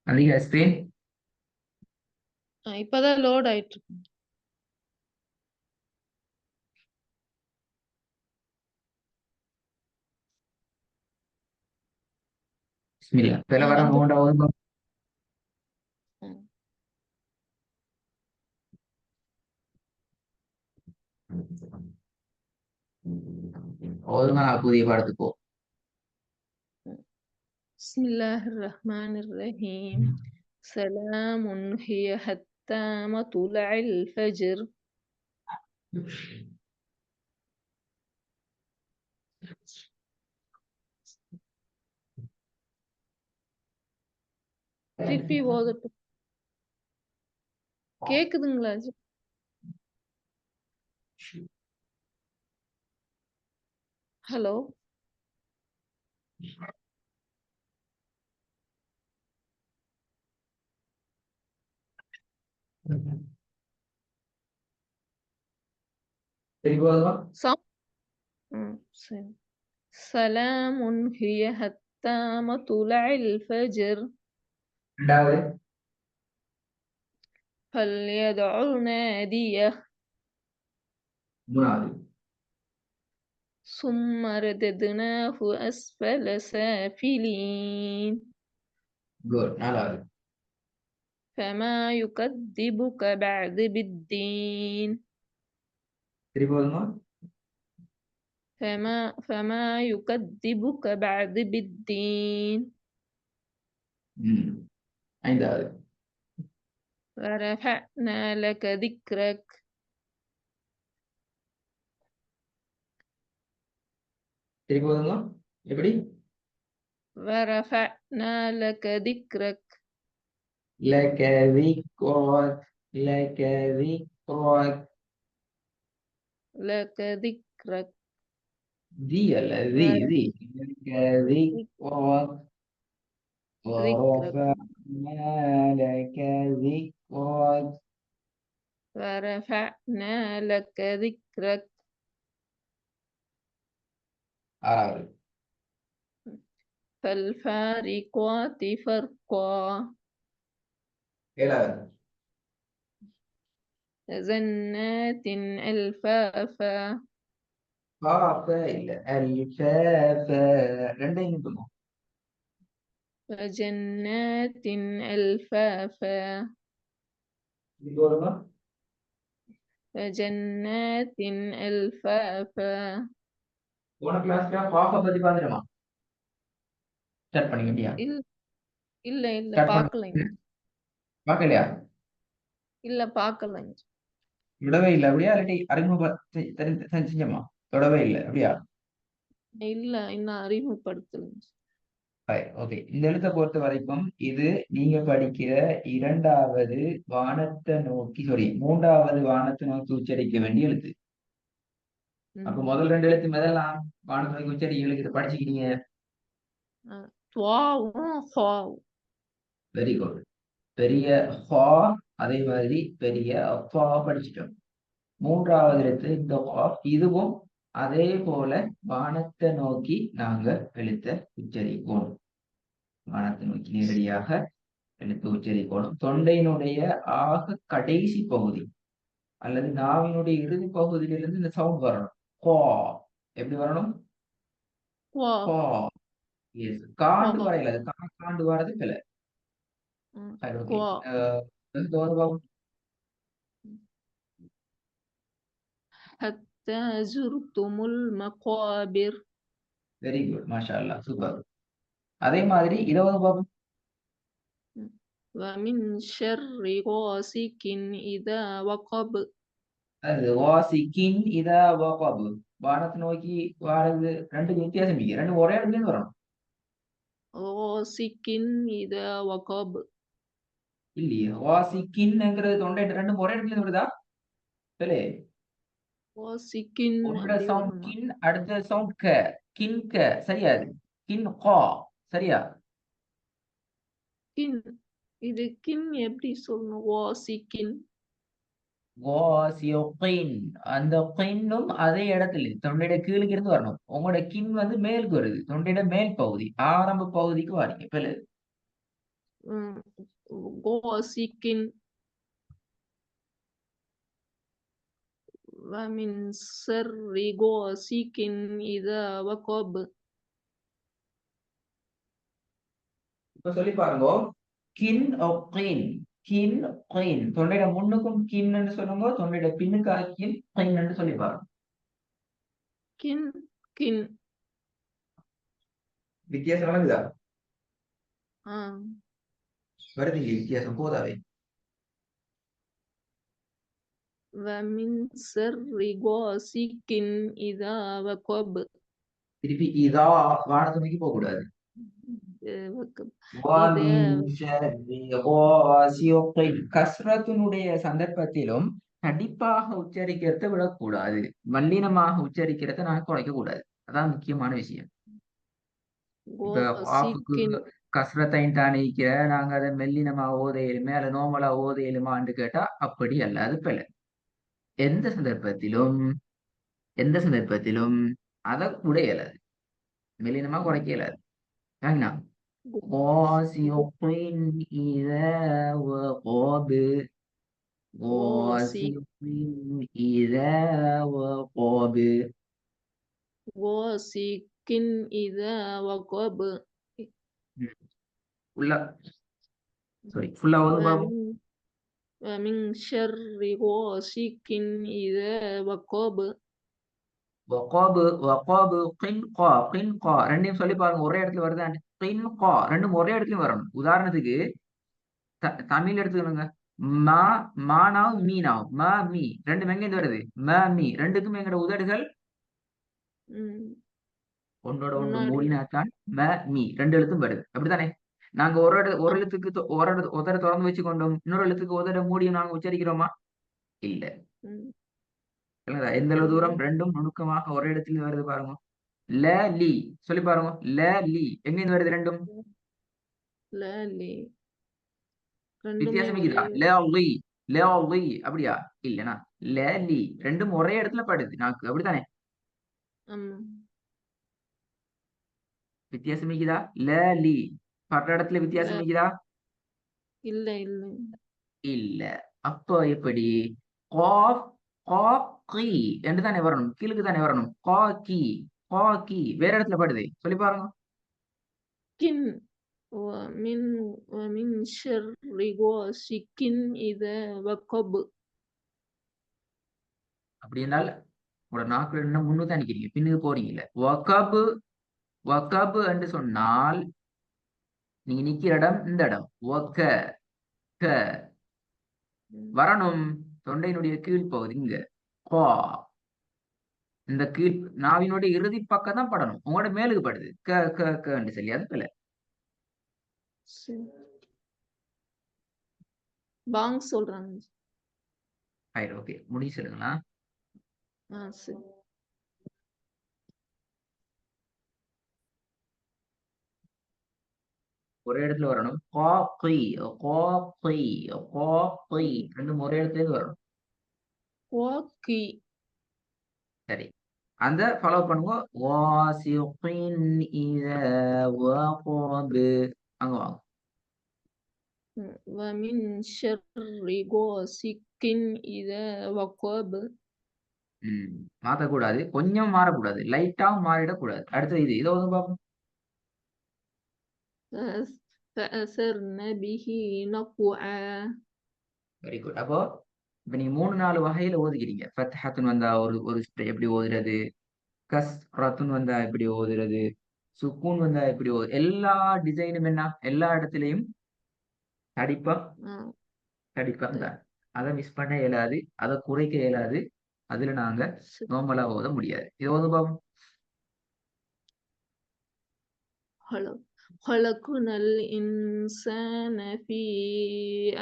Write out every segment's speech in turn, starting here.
அதிக ஸ்க்ரீன். இப்பதான் லோட் ஆயிட்டு இருக்கு. பிஸ்மில்லா. இப்ப வர வந்து மூன்றாவது ஓதுங்க, நான் புதிய பாடத்துக்கு போ. பிஸ்மில்லாஹிர் ரஹ்மானிர் ரஹீம். சலாமுன் ஹிய ஹத்தா மத்லஇல் ஃபஜ்ர். திருப்பி ஓதட்டும். கேக்குதுங்களா? ஹலோ. சரி, போதுமா? சரி. சலாமுன் ஹிய ஹத்தா மத்லஇல் ஃபஜ்ர். ரெண்டாவது فليدع ناديه. மூணாவது ثم رددناه أسفل سافلين. குட். நாலாவது فما يكذبك بعد بالدين. சரி, போதுமா? فما يكذبك بعد بالدين. ஐந்தாவது ورفعنا لك ذكرك. சரி, போதுமா? எப்படி? ورفعنا لك ذكرك. لك ذكرك. لك ذكرك. لك ذكرك. ذي அல்ல ذي ذي. لك ذكرك. ذكرك. ورفعنا لك ذكرك. ورفعنا لك ذكرك. ஆறாவது فالفارقات فرقا. ஏழாவது جنات ألفافا. காஃப இல்ல அல்ஃபாஃப. ரெண்டையும் நிக்கணும். وجنات ألفافا. இது வருமா? وجنات ألفافا. போன கிளாஸ்ல காஃப பத்தி பாத்துட்டோமா? ஸ்டார்ட் பண்ணிக்க முடியா? இல்ல ஸ்டார்ட் பார்க்கலைங்க. பண்ண பார்க்கலையா? இல்ல பார்க்கலைங்க. விடவே இல்லை அப்படியா? இல்லாட்டி அறிமுகம் செஞ்சோமா? தொடவே இல்லை அப்படியா? இல்ல இன்னும் அறிமுகப்படுத்தலைங்க. ஓகே. இந்த எழுத்தை பொறுத்த வரைக்கும் இது நீங்க படிக்கிற இரண்டாவது வானத்தை நோக்கி மூன்றாவது வானத்தை நோக்கி உச்சரிக்க வேண்டிய எழுத்து. அப்ப முதல் ரெண்டு எழுத்து முதலாம் வானத்தை நோக்கி உச்சரிக்க எழுத்து படிச்சுக்கிறீங்க. Very good. பெரிய ஹா, அதே மாதிரி பெரிய ஃபா படிச்சிட்டோம். மூன்றாவது எழுத்து இந்த இதுவும் அதே போல வானத்தை நோக்கி நாங்க எழுத்த உச்சரிப்போம். வானத்தை நோக்கி நேரடியாக எழுத்து உச்சரிக்கணும். தொண்டையினுடைய ஆக கடைசி பகுதி அல்லது நாவினுடைய இறுதி பகுதியிலிருந்து இந்த சவுண்ட் வரணும். கோ. எப்படி வரணும்? காண்டு வரையில அது காண்டு வர்றது பில. حتى زرتم المقابر. வெரி குட், மாஷா அல்லாஹ், சூப்பர். அதே மாதிரி இதாவது பாப்போம். ومن شر غاسق إذا وقب. அது வாசிக்கின் இதா வகப். வானத்தை நோக்கி வாரது ரெண்டு வித்தியாசம் இல்லை. ரெண்டு ஒரே இடத்துல இருந்து வரணும். غاسق إذا وقب. இல்லையே, வாசிக்கின்ங்கிறது தொண்டை ரெண்டும் ஒரே இடத்துல இருந்து வருதா? சரி. ஒரு சவுண்ட் கின், அடுத்த சவுண்ட் க. கின் க சரியா? கின் கா சரியா? கின். இது கின் எப்படி சொல்லணும்? வாசிக்கின். அந்த கின்னும் அதே இடத்துல தொண்டையோட கீழுக்கு இருந்து வரணும். உங்களோட கின் வந்து மேலுக்கு வருது. தொண்டையோட மேல் பகுதி, ஆரம்ப பகுதிக்கு வாரீங்க. غاسق ومن شر غاسق إذا وقب இப்ப சொல்லி பாருங்க. கின் ஒகீன் கின் கீன் தொண்டையிட முன்னுக்கும் கின்னு சொல்லுங்க, தொண்டையிட பின்னுக்காக கின் கீன்னு சொல்லி பாருங்க. கின் கின் வித்தியாசம் விளங்குதா? ஆ வருது இல்லையா வித்தியாசம்? போதாவே. ومن شر غاسق إذا وقب திருப்பி இதா வானத்துமைக்கு போக கூடாது. وقب وَمِن إذا شَرِّ غاسق கஸ்ரத்தினுடைய சந்தர்ப்பத்திலும் கண்டிப்பாக உச்சரிக்கிறத விடக்கூடாது. மல்லினமாக உச்சரிக்கிறத நாங்க குறைக்க கூடாது. அதான் முக்கியமான விஷயம். இப்ப غاسق ஆஃபுக்கு கஸ்ரத்தைன் தானே இருக்கிற, நாங்க அதை மெல்லினமா ஓத இயலுமே அல்ல நோமலா ஓத இயலுமான்னு கேட்டா அப்படி அல்ல, அது பிழை. எந்த சந்தர்ப்பத்திலும் அதை கூட இயலாது, மெல்லினமா குறைக்க இயலாது. ஏன்னா غاسق إذا وقب غاسق غاسق إذا وقب غاسق إذا وقب ஃபுல்லா ஃபுல்லா ஓது பாப்போம். ومن شر غاسق إذا وقب வகாபு வகாபு கின்கா கின்கா ரெண்டையும் சொல்லி பாருங்க, ஒரே இடத்துல வருதா? கின்கா ரெண்டும் ஒரே இடத்துலயும் வரணும். உதாரணத்துக்கு தமிழ் எடுத்துக்கணுங்க. மா மானாவும் மீனாவும் ம மீ ரெண்டும் எங்க இருந்து வருது? ம மீ ரெண்டுக்கும் எங்கட உதடுகள் ஒன்றோட ஒன்று முன்னாடி மூடினாத்தான் ம மீ ரெண்டு எழுத்தும் வருது. அப்படித்தானே? நாங்க ஒரு எழுத்துக்கு உதட திறந்து வச்சு கொண்டோம், இன்னொரு எழுத்துக்கு உதட மூடியும் நாங்க உச்சரிக்கிறோமா? இல்ல. இல்லைங்களா? எந்த அளவு தூரம் ரெண்டும் நுணுக்கமாக ஒரே இடத்துல வருது பாருங்க. ல லி சொல்லி பாருங்க. ல லி எங்க இருந்து வருது ரெண்டும்? லாலி ரெண்டுமே வித்தியாசம் ஒரே இருக்குதா? ல லி ல லி அப்படியா? இல்லனா ல லி ரெண்டும் ஒரே இடத்துல படுது நாக்கு, அப்படித்தானே? ஆமா வித்தியாசம் இருக்குதா? ல லி படுற இடத்துல வித்தியாசம் இருக்குதா? இல்ல இல்ல இல்ல. அப்போ எப்படி? காஃப் காஃப் கி என்று தானே வரணும், கீழுக்கு தானே வரணும். கா கி கா கி வேற இடத்துல படுது, சொல்லி பாருங்க. கின் ومن شر غاسق إذا وقب அப்படி என்றால் உங்களோட நாக்கு என்ன முன்னு தான் நிக்கிறீங்க, பின்னுக்கு போறீங்கல்ல. வகபு வகபு என்று சொன்னால் நீங்க நிக்கிற இடம் இந்த இடம். ஒக்க க வரணும், தொண்டையினுடைய கீழ் பகுதி இங்க. கா இந்த கீழ் நாவினுடைய இறுதி பக்கம் தான் படணும், உங்களோட மேலுக்கு படுது. க க கன்னு சொல்லி அது பிள்ளை. பாங் சொல்றாங்க. ஓகே, முடிவு சொல்லுங்களா? சரி ஒரே இடத்துல வரணும். கா கி கா கி கா கி ரெண்டும் ஒரே இடத்துல இருந்து வரணும். வாக்கி சரி, அந்த ஃபாலோ பண்ணுங்க. வாசிகின் இதா வகப அங்க வாங்க. ومن شر غاسق إذا وقب மாத்தக்கூடாது, கொஞ்சம் மாறக்கூடாது, லைட்டாவும் மாறிடக்கூடாது. அடுத்தது இதை வந்து பார்ப்போம். فأثرن به نقعا வெரி குட். அப்போ இப்ப நீங்க 3-4 வகையில ஓதுகிறீங்க. ஃபத்ஹத்துன் வந்தா ஒரு எப்படி ஓதுறது, கஸ்ரத்துன் வந்தா எப்படி ஓதுறது, சுக்கூன் வந்தா எப்படி எல்லா டிசைனும் என்ன, எல்லா இடத்துலயும் தடிப்பா தான். அதை மிஸ் பண்ண இயலாது, அதை குறைக்க இயலாது. அதுல நாங்க நார்மலா ஓத முடியாது. இது ஓது பாப்போம். خلقنا الإنسان في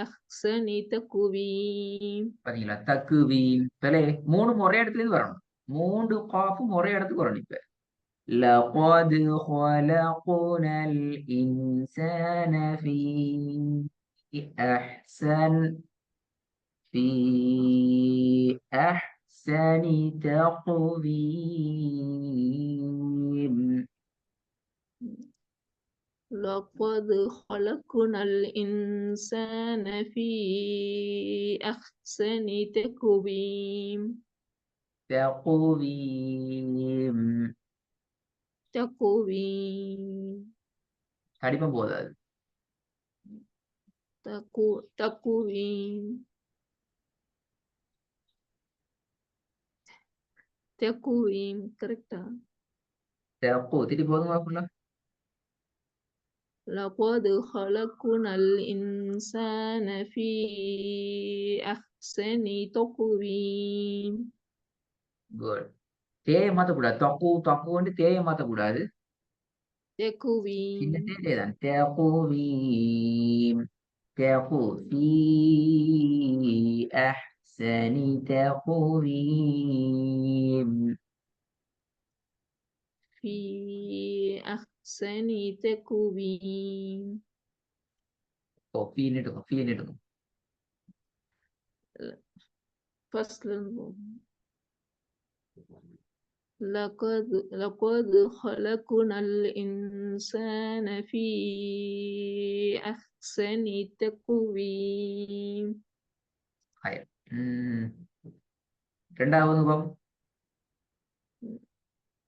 أحسن تقويم பாத்தீங்களா? தக்குவீன் பிழை மூணும் ஒரே இடத்துல இருந்து வரணும். 3 காஃபும் ஒரே இடத்துக்கு வரணும். இப்ப لقد خلقنا الإنسان في أحسن تقويم لقد خلقنا الإنسان في أحسن تقويم تقويم تقويم கடிப்பம் போதாது. تقويم تقويم கரெக்டா? திருப்பி போதுமா ஃபுல்லா? لقد خلقنا الإنسان في أحسن تقويم குட். தேய மாத்தக்கூடாது. தொக்குன்னு தேய மாத்தக்கூடாது. சின்ன تقويم தேய தான். தகுவீம் في أحسن تقويم. في أحسن تقويم ஃபீன்னு எடுக்கும். فصل لقد خلقنا الإنسان في أحسن تقويم ஹயர். ரெண்டாவது பாவம்.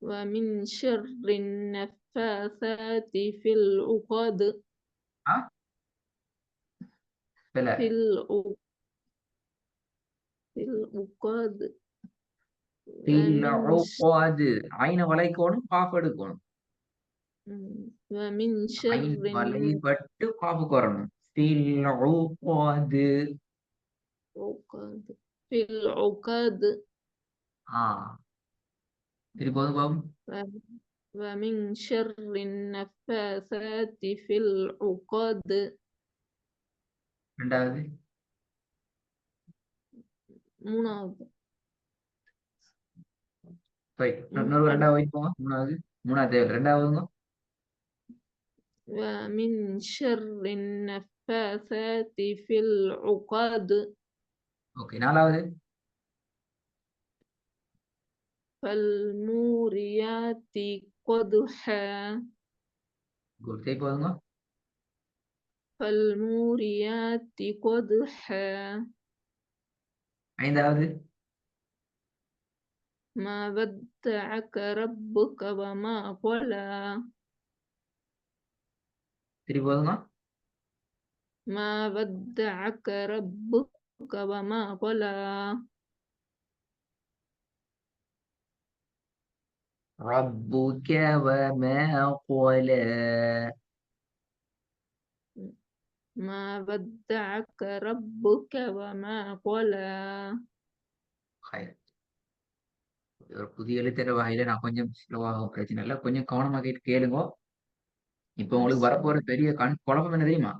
ومن شر النفاثات في العقد பில في العقد ஐன வளைக்கணும், காஃப் எடுக்கணும். ومن شر ஐன் வளைபட்டு காஃபுக்கு வரணும். العقد. في العقد திருப்பி பாவம். ومن شر النفاثات في العقد ரெண்டாவது. மூணாவது இன்னொரு ரெண்டாவது போங்க. மூணாவது தேவை. ரெண்டாவதுங்க. ومن شر النفاثات في العقد ஓகே. நாலாவது. فالموريات قدحا குட். தேய் போதுங்க. فالموريات قدحا ஐந்தாவது. ما ودعك ربك وما قلى திருப்பி போதுங்க. ما ودعك ربك وما قلى ربك وما قلى. ما ودعك ربك وما قلى ஹயர். ஒரு புதிய எழுத்துற வகையில நான் கொஞ்சம் ஸ்லோவாகும், பிரச்சனை இல்லை. கொஞ்சம் கவனமா கேளுங்க. இப்ப உங்களுக்கு வரப்போற பெரிய குழப்பம் என்ன தெரியுமா?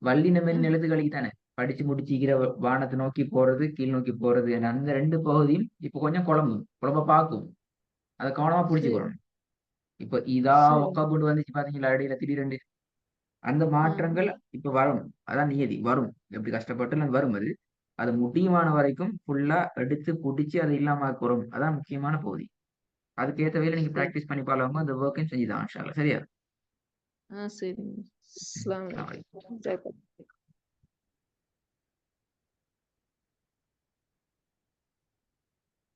வல்லினமென் எழுத்துக்களுக்கு தானே படிச்சு முடிச்சுக்கிற வானத்தை நோக்கி போறது, கீழ் நோக்கி போறது, அந்த ரெண்டு பகுதியும் இப்ப கொஞ்சம் குழம்ப பார்க்கும். அதை கவனமா பிடிச்சுக்கணும். இப்ப இதா ஒக்கா வந்துச்சு பாத்தீங்களா இடையில திடீரெண்டு அந்த மாற்றங்கள் இப்ப வரும். அதான் நியதி வரும். எப்படி கஷ்டப்பட்டு வரும். அது முடியுமான வரைக்கும் ஃபுல்லா எடுத்து பிடிச்சு அது இல்லாம வரும். அதான் முக்கியமான பகுதி. அதுக்கு ஏற்ற வேலை நீங்க பிராக்டிஸ் பண்ணி பாருங்க. அந்த ஒர்க்கையும் செஞ்சுதான். சரியா? சரி.